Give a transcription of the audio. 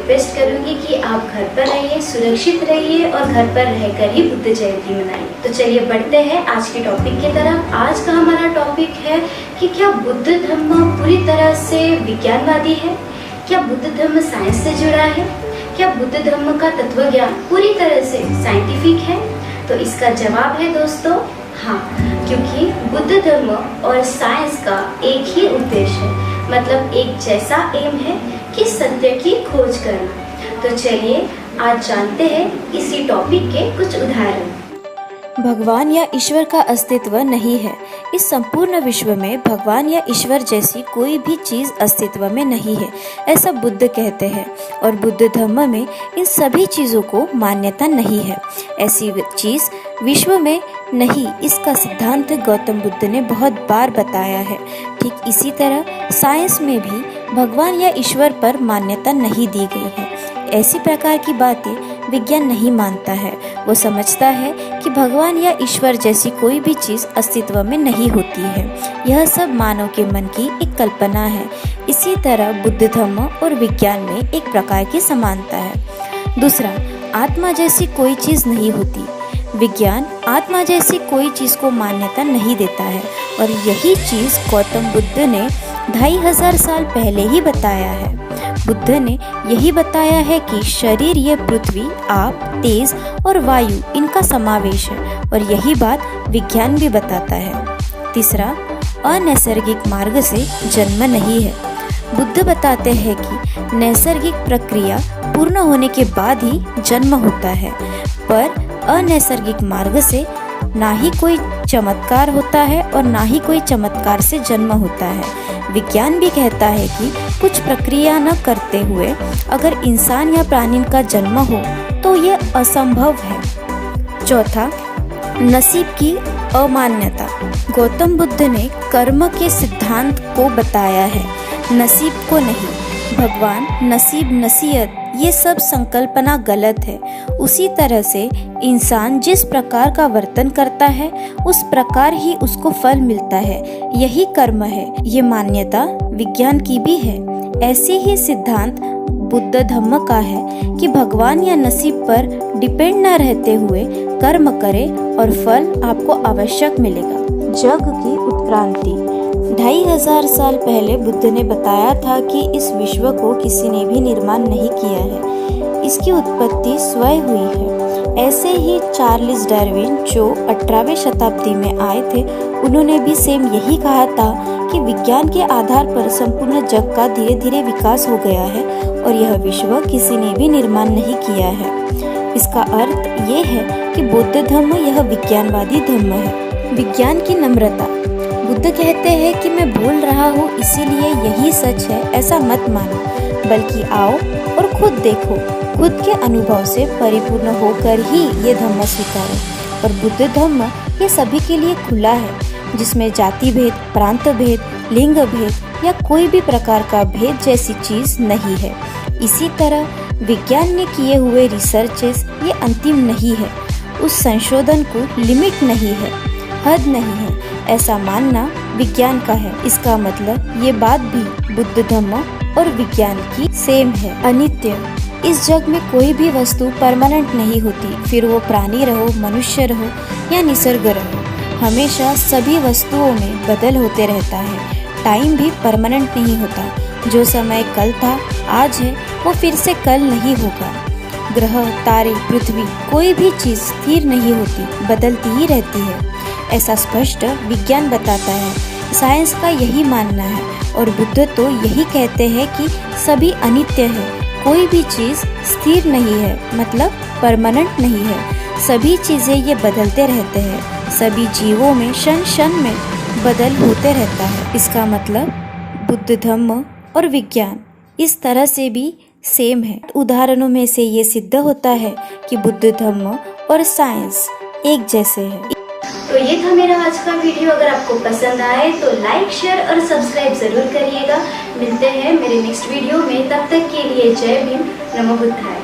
Request करूंगी कि आप घर पर रहिए, सुरक्षित रहिए और घर पर रहकर ही बुद्ध जयंती मनाइए। तो चलिए बढ़ते हैं आज के टॉपिक की तरफ। आज का हमारा टॉपिक है कि क्या बुद्ध धर्म पूरी तरह से विज्ञानवादी है? क्या बुद्ध धर्म साइंस से जुड़ा है? क्या बुद्ध धर्म का तत्वज्ञान पूरी तरह से साइंटिफिक है? तो इसका जवाब है दोस्तों हाँ, क्योंकि बुद्ध धर्म और साइंस का एक ही उद्देश्य है, मतलब एक जैसा एम है कि सत्य की खोज करना। तो चलिए आज जानते हैं इसी टॉपिक के कुछ उदाहरण। भगवान या ईश्वर का अस्तित्व नहीं है। इस संपूर्ण विश्व में भगवान या ईश्वर जैसी कोई भी चीज अस्तित्व में नहीं है, ऐसा बुद्ध कहते हैं। और बुद्ध धर्म में इन सभी चीजों को मान्यता नहीं है। ऐसी चीज विश्व में नहीं, इसका सिद्धांत गौतम बुद्ध ने बहुत बार बताया है। ठीक इसी तरह साइंस में भी भगवान या ईश्वर पर मान्यता नहीं दी गई है। ऐसी प्रकार की बातें विज्ञान नहीं मानता है। वो समझता है कि भगवान या ईश्वर जैसी कोई भी चीज अस्तित्व में नहीं होती है। यह सब मानव के मन की एक कल्पना है। इसी तरह बुद्ध धर्म और विज्ञान में एक प्रकार की समानता है। दूसरा, आत्मा जैसी कोई चीज नहीं होती। विज्ञान आत्मा जैसी कोई चीज को मान्यता नहीं देता है और यही चीज गौतम बुद्ध ने 2500 साल पहले ही बताया है। बुद्ध ने यही बताया है कि शरीर ये पृथ्वी, आप, तेज और वायु इनका समावेश है और यही बात विज्ञान भी बताता है। तीसरा, अनैसर्गिक मार्ग से जन्म नहीं है। बुद्ध बताते हैं कि नैसर्गिक प्रक्रिया पूर्ण होने के बाद ही जन्म होता है, पर अनैसर्गिक मार्ग से ना ही कोई चमत्कार होता है और ना ही कोई चमत्कार से जन्म होता है। विज्ञान भी कहता है कि कुछ प्रक्रिया न करते हुए अगर इंसान या प्राणी का जन्म हो तो ये असंभव है। चौथा, नसीब की अमान्यता। गौतम बुद्ध ने कर्म के सिद्धांत को बताया है, नसीब को नहीं। भगवान, नसीब, नसीहत ये सब संकल्पना गलत है। उसी तरह से इंसान जिस प्रकार का वर्तन करता है उस प्रकार ही उसको फल मिलता है, यही कर्म है। ये मान्यता विज्ञान की भी है। ऐसे ही सिद्धांत बुद्ध धर्म का है कि भगवान या नसीब पर डिपेंड न रहते हुए कर्म करे और फल आपको आवश्यक मिलेगा। जग की उत्क्रांति। 2500 साल पहले बुद्ध ने बताया था कि इस विश्व को किसी ने भी निर्माण नहीं किया है, इसकी उत्पत्ति स्वयं हुई है। ऐसे ही चार्ल्स डार्विन जो 18वीं शताब्दी में आए थे, उन्होंने भी सेम यही कहा था कि विज्ञान के आधार पर संपूर्ण जग का धीरे धीरे विकास हो गया है और यह विश्व किसी ने भी निर्माण नहीं किया है। इसका अर्थ ये है कि बौद्ध धर्म यह विज्ञानवादी धर्म है। विज्ञान की नम्रता। बुद्ध कहते हैं कि मैं बोल रहा हूँ इसीलिए यही सच है, ऐसा मत मानो, बल्कि आओ और खुद देखो। खुद के अनुभव से परिपूर्ण होकर ही ये धर्म स्वीकारो। और बुद्ध धर्म ये सभी के लिए खुला है, जिसमें जाति भेद, प्रांत भेद, लिंग भेद या कोई भी प्रकार का भेद जैसी चीज नहीं है। इसी तरह विज्ञान ने किए हुए रिसर्चेस ये अंतिम नहीं है, उस संशोधन को लिमिट नहीं है, हद नहीं है, ऐसा मानना विज्ञान का है। इसका मतलब ये बात भी बुद्ध धर्म और विज्ञान की सेम है। अनित्य। इस जग में कोई भी वस्तु परमानेंट नहीं होती, फिर वो प्राणी रहो, मनुष्य रहो या निसर्ग रहो। हमेशा सभी वस्तुओं में बदल होते रहता है। टाइम भी परमानेंट नहीं होता। जो समय कल था, आज है, वो फिर से कल नहीं होगा। ग्रह, तारे, पृथ्वी, कोई भी चीज स्थिर नहीं होती, बदलती ही रहती है, ऐसा स्पष्ट विज्ञान बताता है। साइंस का यही मानना है और बुद्ध तो यही कहते हैं कि सभी अनित्य है, कोई भी चीज स्थिर नहीं है, मतलब परमानेंट नहीं है। सभी चीजें ये बदलते रहते हैं। सभी जीवों में क्षण क्षण में बदल होते रहता है। इसका मतलब बुद्ध धर्म और विज्ञान इस तरह से भी सेम है। उदाहरणों में से ये सिद्ध होता है कि बुद्ध धर्म और साइंस एक जैसे हैं। तो ये था मेरा आज का वीडियो। अगर आपको पसंद आए तो लाइक, शेयर और सब्सक्राइब जरूर करिएगा। मिलते हैं मेरे नेक्स्ट वीडियो में, तब तक के लिए जय भीम, नमो बुद्धाय।